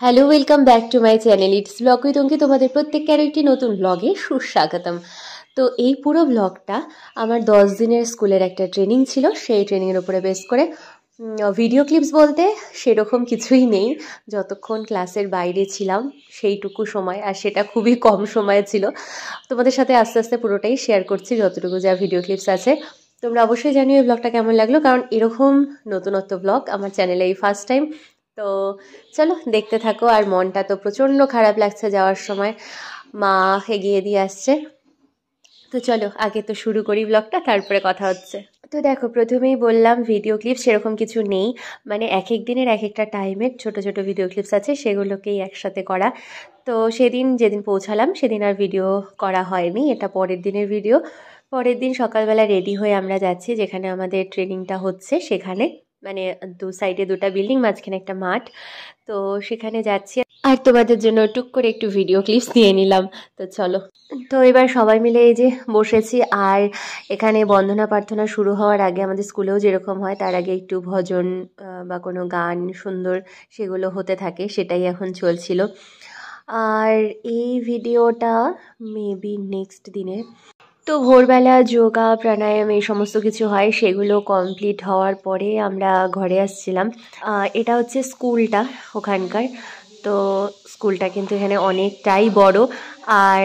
Hello, welcome back to my channel it's blog with Anki. তোমাদের প্রত্যেককে আরও একটি নতুন ব্লগে সুস্বাগতম। তো এই পুরো ব্লগটা আমার 10 দিনের স্কুলের একটা ট্রেনিং ছিল, সেই ট্রেনিংয়ের উপরে বেস করে। ভিডিও ক্লিপস বলতে সেরকম কিছুই নেই, যতক্ষণ ক্লাসের বাইরে ছিলাম সেইটুকু সময়, আর সেটা খুবই কম সময় ছিল। তোমাদের সাথে আস্তে আস্তে পুরোটাই শেয়ার করছি, যতটুকু যা ভিডিও ক্লিপস আছে। তোমরা অবশ্যই জানিও এই ব্লগটা কেমন লাগলো, কারণ এরকম নতুনত্ব ব্লগ আমার চ্যানেলে এই ফার্স্ট টাইম। তো চলো দেখতে থাকো। আর মনটা তো প্রচণ্ড খারাপ লাগছে যাওয়ার সময়, মা এগিয়ে দিয়ে আসছে। তো চলো আগে তো শুরু করি ব্লগটা, তারপরে কথা হচ্ছে। তো দেখো, প্রথমেই বললাম ভিডিও ক্লিপ সেরকম কিছু নেই, মানে এক এক দিনের এক একটা টাইমের ছোট ছোট ভিডিও ক্লিপস আছে, সেগুলোকেই একসাথে করা। তো যেদিন পৌঁছালাম সেদিন আর ভিডিও করা হয়নি, এটা পরের দিনের ভিডিও। পরের দিন সকালবেলা রেডি হয়ে আমরা যাচ্ছি যেখানে আমাদের ট্রেনিংটা হচ্ছে, সেখানে মানে দু সাইডে দুটো বিল্ডিং, মাঝখানে একটা মাঠ। তো সেখানে যাচ্ছি, আর তোমাদের জন্য টুক করে একটু ভিডিও ক্লিপস নিয়ে নিলাম। তো চলো, তো এবার সবাই মিলে এই যে বসেছি। আর এখানে বন্দনা প্রার্থনা শুরু হওয়ার আগে আমাদের স্কুলেও যেরকম হয়, তার আগে একটু ভজন বা কোনো গান সুন্দর সেগুলো হতে থাকে, সেটাই এখন চলছিল। আর এই ভিডিওটা মেবি নেক্সট দিনে। তো ভোরবেলা যোগা প্রাণায়াম এই সমস্ত কিছু হয়, সেগুলো কমপ্লিট হওয়ার পরে আমরা ঘরে আসছিলাম। এটা হচ্ছে স্কুলটা ওখানকার। তো স্কুলটা কিন্তু এখানে অনেকটাই বড়, আর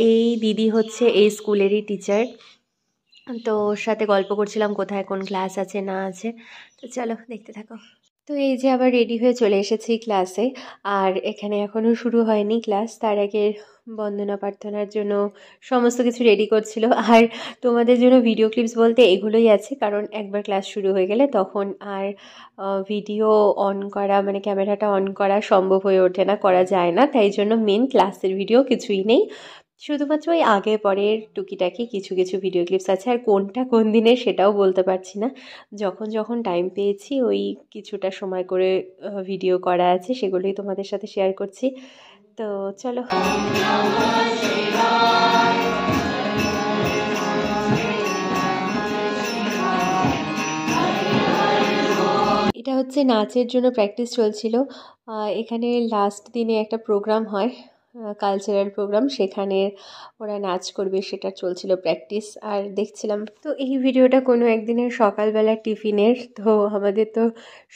এই দিদি হচ্ছে এই স্কুলেরই টিচার। তো ওর সাথে গল্প করছিলাম কোথায় কোন ক্লাস আছে না আছে। তো চলো দেখতে থাকো। তো এই যে আবার রেডি হয়ে চলে এসেছি ক্লাসে, আর এখানে এখনও শুরু হয়নি ক্লাস। তার আগে বন্দনা প্রার্থনার জন্য সমস্ত কিছু রেডি করছিল। আর তোমাদের জন্য ভিডিও ক্লিপস বলতে এগুলোই আছে, কারণ একবার ক্লাস শুরু হয়ে গেলে তখন আর ভিডিও অন করা, মানে ক্যামেরাটা অন করা সম্ভব হয়ে ওঠে না, করা যায় না। তাই জন্য মেন ক্লাসের ভিডিও কিছুই নেই, শুধুমাত্র ওই আগে পরের টুকিটাকি কিছু কিছু ভিডিও ক্লিপস আছে। আর কোনটা কোন দিনের সেটাও বলতে পারছি না, যখন যখন টাইম পেয়েছি ওই কিছুটা সময় করে ভিডিও করা আছে, সেগুলোই তোমাদের সাথে শেয়ার করছি। তো চলো, এটা হচ্ছে নাচের জন্য প্র্যাকটিস চলছিল। এখানে লাস্ট দিনে একটা প্রোগ্রাম হয়, কালচারাল প্রোগ্রাম, সেখানে ওরা নাচ করবে, সেটা চলছিল প্র্যাকটিস আর দেখছিলাম। তো এই ভিডিওটা কোনো একদিনের সকালবেলা টিফিনের। তো আমাদের তো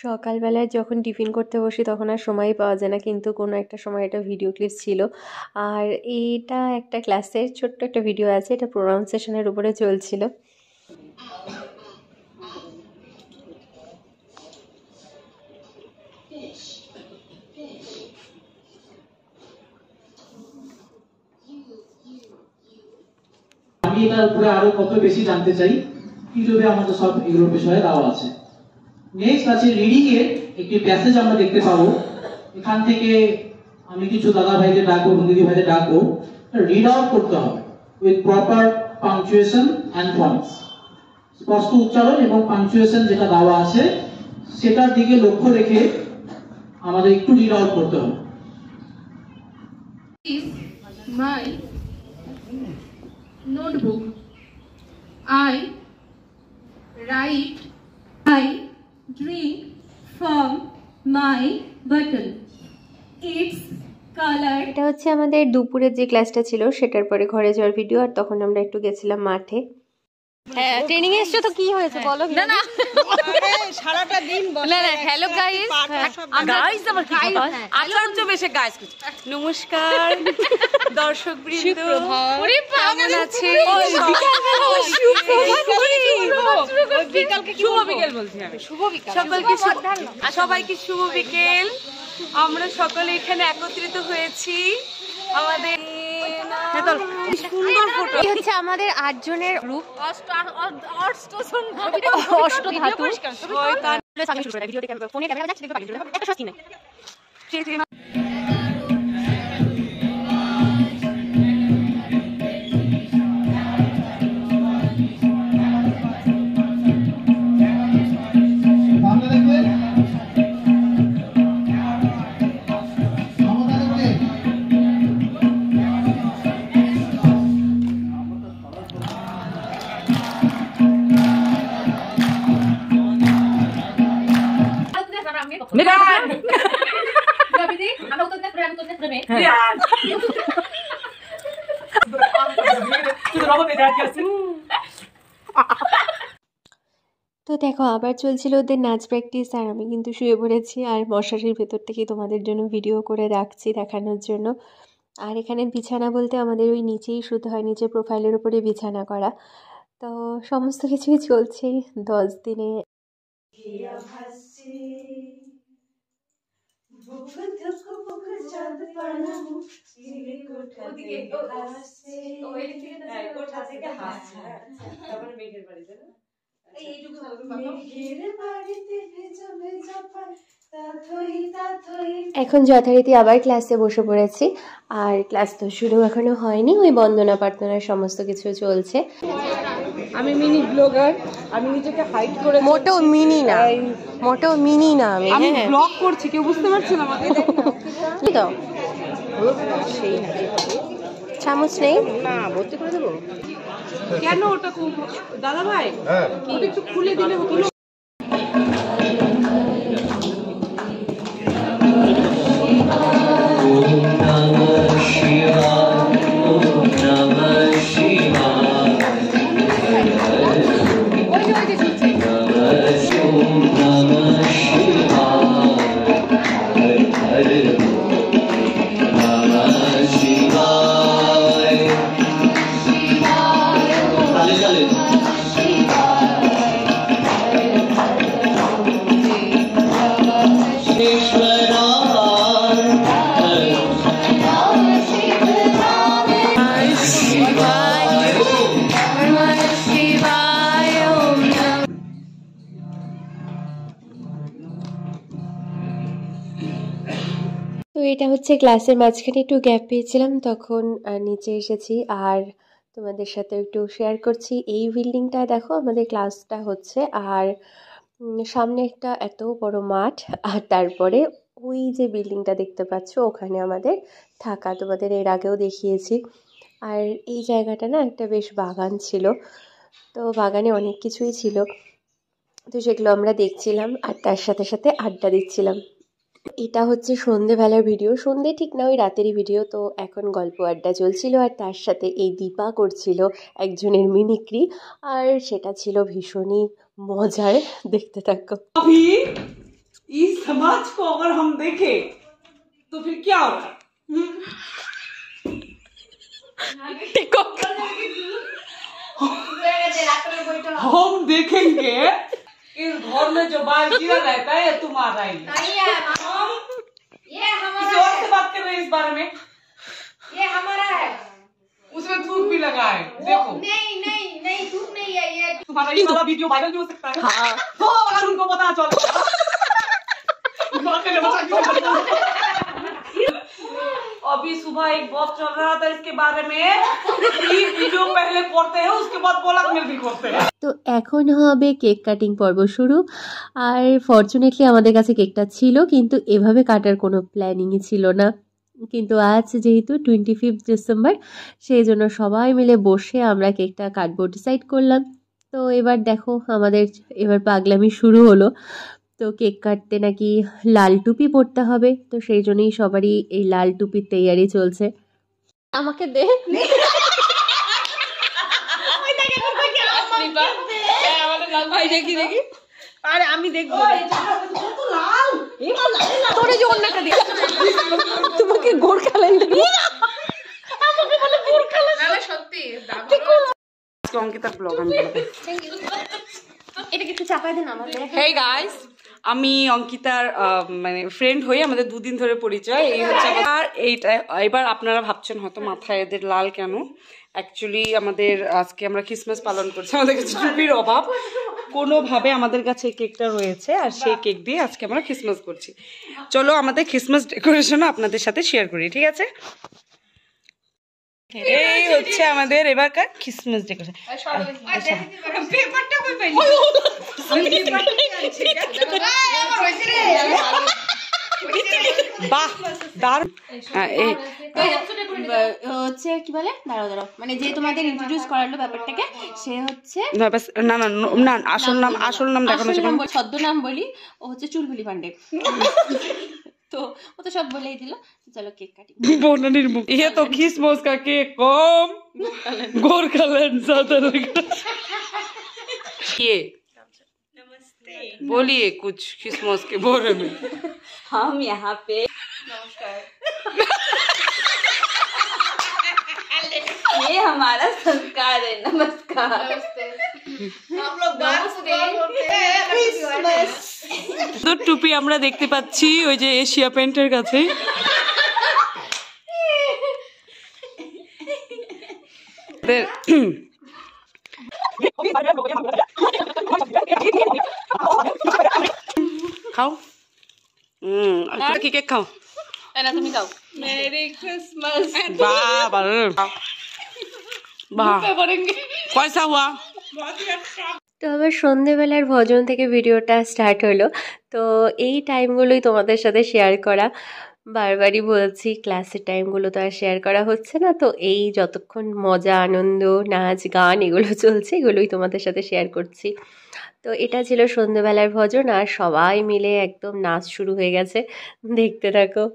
সকালবেলায় যখন টিফিন করতে বসি তখন আর সময় পাওয়া যায় না, কিন্তু কোনো একটা সময় এটা ভিডিও ক্লিপ ছিল। আর এইটা একটা ক্লাসের ছোট্ট একটা ভিডিও আছে, এটা প্রোনাউন্সিয়েশনের উপরে চলছিল। আমি এটার উপরে আরো কত বেশি জানতে চাই, ইউটিউবে আমাদের সব এগুলো বিষয়ে দেওয়া আছে। নেক্সট আছে রিডিং এর একটি প্যাসেজ আমরা দেখতে পাবো। এখান থেকে আমি কিছু দাদা ভাইদের ডাকবো, দিদি ভাইদের ডাকবো, রিড আউট করতে হবে with proper punctuation and points. স্পষ্ট উচ্চারণ এবং পাংচুয়েশন যেটা দেওয়া আছে সেটার দিকে লক্ষ্য রেখে আমাদের একটু রিড আউট করতে হবে। My notebook. I write, I drink from my bottle. It's colored. এটা হচ্ছে আমাদের দুপুরের যে ক্লাসটা ছিল সেটার পরে ঘরে যাওয়ার ভিডিও। আর তখন আমরা একটু গেছিলাম মাঠে। হ্যাঁ, ট্রেনিং এ এসছো তো কি হয়েছে বলো। না না সারাটা দিন বসে। না না, হ্যালো গাইস। গাইস আবার কি আচার্য বেশে গাইস। নমস্কার দর্শক বৃন্দ, কেমন আছেন? শুভ বিকেল বলছি আমি। শুভ বিকেল সবাইকে শুভ বিকেল। আমরা সকলে এখানে একত্রিত হয়েছি। আমাদের সুন্দর ফটো হচ্ছে আমাদের 8 জনের গ্রুপ, অষ্টধাতু। ফোনে ক্যামেরা যাচ্ছে, দেখতে পারি একটা স্বস্তি নেই। তো দেখো আবার চলছিল ওদের নাচ প্র্যাকটিস, আর আমি কিন্তু শুয়ে পড়েছি আর মশারির ভেতর থেকে তোমাদের জন্য ভিডিও করে রাখছি দেখানোর জন্য। আর এখানে বিছানা বলতে আমাদের ওই নিচেই শুতে হয়, নিচে প্রোফাইলের উপরে বিছানা করা। তো সমস্ত কিছুই চলছে 10 দিনে। এখন যথারীতি আবার ক্লাসে বসে পড়েছি, আর ক্লাস তো শুরু এখনো হয়নি, ওই বন্দনা প্রার্থনার সমস্ত কিছু চলছে। আমি মিনি ব্লগার, আমি নিজেকে হাইড করে মোটেও মিনি না, মোটেও মিনি না, আমি ব্লগ করছি, কেউ বুঝতে পারছে না আমাকে। কি তো সেই নাকি চামচ নেই না, ভর্তি করে দেবো কেন? ওটা দাদা ভাই ওটা একটু খুলে দিলে হতো না? তো এটা হচ্ছে ক্লাসের মাঝখানে একটু গ্যাপ পেয়েছিলাম, তখন নিচে এসেছি আর তোমাদের সাথে একটু শেয়ার করছি। এই বিল্ডিংটা দেখো আমাদের ক্লাসটা হচ্ছে, আর সামনে একটা এত বড় মাঠ, আর তারপরে ওই যে বিল্ডিংটা দেখতে পাচ্ছ ওখানে আমাদের থাকা, তোমাদের এর আগেও দেখিয়েছি। আর এই জায়গাটা না একটা বেশ বাগান ছিল, তো বাগানে অনেক কিছুই ছিল, তো সেগুলো আমরা দেখছিলাম আর তার সাথে সাথে আড্ডা দিচ্ছিলাম। এটা হচ্ছে সন্ধেবেলার ভিডিও, সন্ধে ঠিক না ওই রাতেরই ভিডিও। তো এখন গল্প আড্ডা চলছিল আর তার সাথে এই দীপা করছিল একজনের মিমিক্রি, আর সেটা ছিল ভীষণই মজার, দেখতে থাকো। अभी इस समाज को अगर हम देखें तो फिर क्या होगा? हम देखेंगे इस घर में जो बाल गिरा रहता है ये तुम्हारा ही ये हमारा और से बात कर रहे हैं इस बारे में, ये हमारा है, उसमें थूक भी लगा है, देखो नहीं नहीं नहीं थूक नहीं है, ये तुम्हारा ये वाला वीडियो वायरल भी हो सकता है। हाँ। तो अगर उनको पता चल अभी सुबह एक बहुत चल रहा था इसके बारे में, वीडियो पहले करते हैं उसके बाद बोला मिल भी करते हैं। তো এখন হবে কেক কাটিং পর্ব শুরু, আর ফরচুনেটলি আমাদের কাছে কেকটা ছিল, কিন্তু এভাবে কাটার কোনো প্ল্যানিংই ছিল না। কিন্তু আজ যেহেতু 25 ডিসেম্বর, সেই জন্য সবাই মিলে বসে আমরা কেকটা কাটবো ডিসাইড করলাম। তো এবার দেখো আমাদের এবার পাগলামি শুরু হলো। তো কেক কাটতে নাকি লাল টুপি পরতে হবে, তো সেই জন্যই সবারই এই লাল টুপির তৈয়ারি চলছে। আমাকে দে দেখি দেখি, আরে আমি দেখবো তোমাকে গোর্খাল্যান্ড সত্যি অঙ্কিতার ব্লগ আমি এটা কিছু চাপাই দেন আমাদের। হেই গাইস, আমি অঙ্কিতার মানে ফ্রেন্ড হই, আমাদের দুদিন ধরে পরিচয়। এই হচ্ছে আর এইটা। এবার আপনারা ভাবছেন হয়তো মাথায় এদের লাল কেন, অ্যাকচুয়ালি আমাদের আজকে আমরা ক্রিসমাস পালন করছি, আমাদের কাছে টুপির অভাব, কোনোভাবে আমাদের কাছে কেকটা রয়েছে আর সেই কেক দিয়ে আজকে আমরা ক্রিসমাস করছি। চলো আমাদের ক্রিসমাস ডেকোরেশন আপনাদের সাথে শেয়ার করি, ঠিক আছে? এই হচ্ছে আমাদের এবারকার ক্রিসমাস ডেকোরেশন। বাহ, দারুণ। হচ্ছে কি বলে, দাঁড়াও মানে যে তোমাদের ইন্ট্রোডিউস করালো ব্যাপারটাকে, সে হচ্ছে না না না আসল নাম দেখানো, ছদ্মনাম বলি, ও হচ্ছে চুলবুলি পান্ডে। তো ও তো সব বলেই দিল, চলো কেক কাটি। बोननीर मुख ये तो खिसमस का केक कम गोरखालैंड ज्यादा लगा। ये नमस्ते, बोलिए कुछ खिसमस के बारे में। हम यहाँ पे ये हमारा संस्कार है, नमस्कार। हम लोग তো টুপি আমরা দেখতে পাচ্ছি ওই যে এশিয়া পেন্টের কাছে। খাও কি কেক খাও না, তুমি খাও। मेरी क्रिसमस বাবা বাহ পয়সা হুয়া। তো আবার সন্ধেবেলার ভজন থেকে ভিডিওটা স্টার্ট হলো। তো এই টাইমগুলোই তোমাদের সাথে শেয়ার করা, বারবারই বলছি ক্লাসের টাইমগুলো তো আর শেয়ার করা হচ্ছে না। তো এই যতক্ষণ মজা আনন্দ নাচ গান এগুলো চলছে, এগুলোই তোমাদের সাথে শেয়ার করছি। তো এটা ছিল সন্ধেবেলার ভজন, আর সবাই মিলে একদম নাচ শুরু হয়ে গেছে, দেখতে থাকো।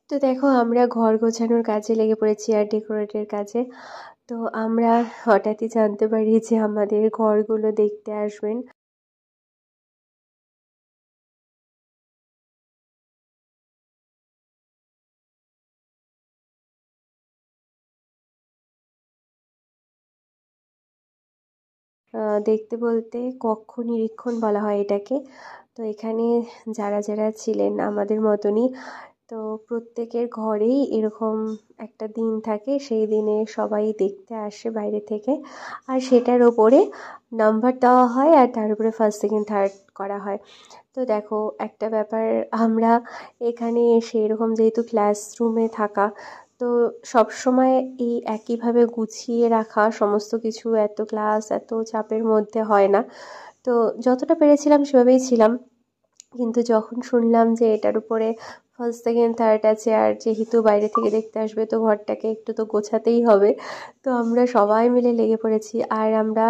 তো দেখো আমরা ঘর গোছানোর কাজে লেগে পড়েছি আর ডেকোরেটের কাজে। তো আমরা হঠাৎই জানতে পারি যে আমাদের ঘরগুলো দেখতে আসবেন। দেখতে বলতে কক্ষ নিরীক্ষণ বলা হয় এটাকে। তো এখানে যারা যারা ছিলেন আমাদের মতনই, তো প্রত্যেকের ঘরেই এরকম একটা দিন থাকে, সেই দিনে সবাই দেখতে আসে বাইরে থেকে, আর সেটার ওপরে নাম্বার দেওয়া হয় আর তার উপরে ফার্স্ট সেকেন্ড থার্ড করা হয়। তো দেখো একটা ব্যাপার, আমরা এখানে এসে এরকম যেহেতু ক্লাসরুমে থাকা, তো সব সময় এই একইভাবে গুছিয়ে রাখা সমস্ত কিছু এত ক্লাস এত চাপের মধ্যে হয় না। তো যতটা পেরেছিলাম সেভাবেই ছিলাম, কিন্তু যখন শুনলাম যে এটার উপরে ফার্স্ট সেকেন্ড থার্ড আছে আর যেহেতু বাইরে থেকে দেখতে আসবে তো ঘরটাকে একটু তো গোছাতেই হবে, তো আমরা সবাই মিলে লেগে পড়েছি। আর আমরা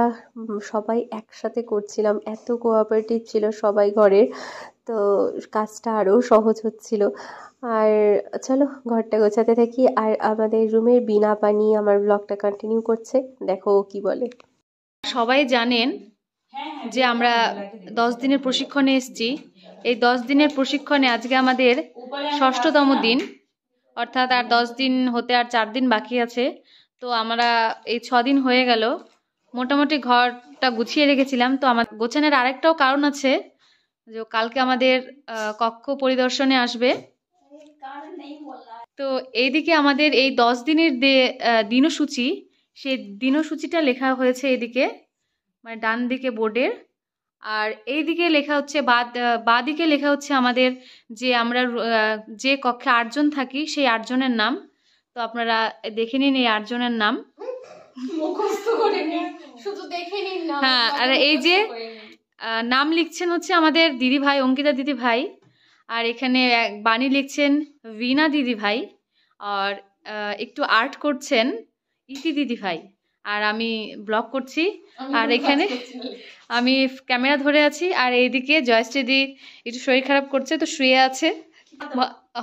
সবাই একসাথে করছিলাম, এত কোঅপারেটিভ ছিল সবাই ঘরের, তো কাজটা আরও সহজ হচ্ছিল। আর চলো ঘরটা গোছাতে থাকি। আর আমাদের রুমের বিনা পানি আমার ব্লগটা কন্টিনিউ করছে, দেখো ও কি বলে। সবাই জানেন যে আমরা 10 দিনের প্রশিক্ষণে এসেছি। এই 10 দিনের প্রশিক্ষণে আজকে আমাদের 6ষ্ঠতম দিন, অর্থাৎ আর 10 দিন হতে আর 4 দিন বাকি আছে। তো আমরা এই 6 দিন হয়ে গেল মোটামুটি ঘরটা গুছিয়ে রেখেছিলাম। তো আমার গোছানোর আরেকটাও কারণ আছে, যে কালকে আমাদের কক্ষ পরিদর্শনে আসবে। তো এইদিকে আমাদের এই 10 দিনের দিনসূচি, সেই দিনসূচিটা লেখা হয়েছে এদিকে, মানে ডান দিকে বোর্ডের। আর এই দিকে লেখা হচ্ছে বাঁ দিকে লেখা হচ্ছে আমাদের যে আমরা যে কক্ষে 8 জন থাকি সেই 8 জনের নাম। তো আপনারা দেখে নিন এই 8 জনের নাম, মুখস্থ করে নিন, শুধু দেখে নিন না। হ্যাঁ, আর এই যে নাম লিখছেন হচ্ছে আমাদের দিদি ভাই, অঙ্কিতা দিদি ভাই। আর এখানে বাণী লিখছেন ভিনা দিদি ভাই, আর একটু আর্ট করছেন ইতি দিদি ভাই, আর আমি ব্লগ করছি। আর এখানে আমি ক্যামেরা ধরে আছি। আর এইদিকে জয়শ্রী দি একটু শরীর খারাপ করছে, তো শুয়ে আছে।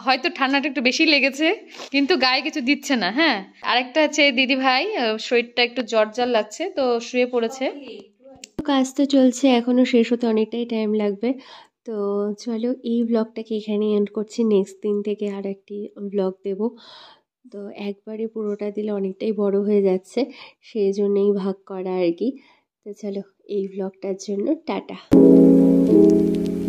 হয়তো ঠান্ডাটা একটু বেশি লেগেছে, কিন্তু গায়ে কিছু দিচ্ছে না। হ্যাঁ, আরেকটা আছে দিদি ভাই, শরীরটা একটু জ্বর লাগছে, তো শুয়ে পড়েছে। কাজ তো চলছে, এখনো শেষ হতে অনেকটাই টাইম লাগবে। তো চলো এই ব্লগটাকে এখানে এন্ড করছি। নেক্সট দিন থেকে আর একটি ব্লগ দেব। তো একবারে পুরোটা দিলে অনেকটাই বড় হয়ে যাচ্ছে, সেই জন্যই ভাগ করা আর কি। তো চলো এই ব্লগটার জন্য টাটা।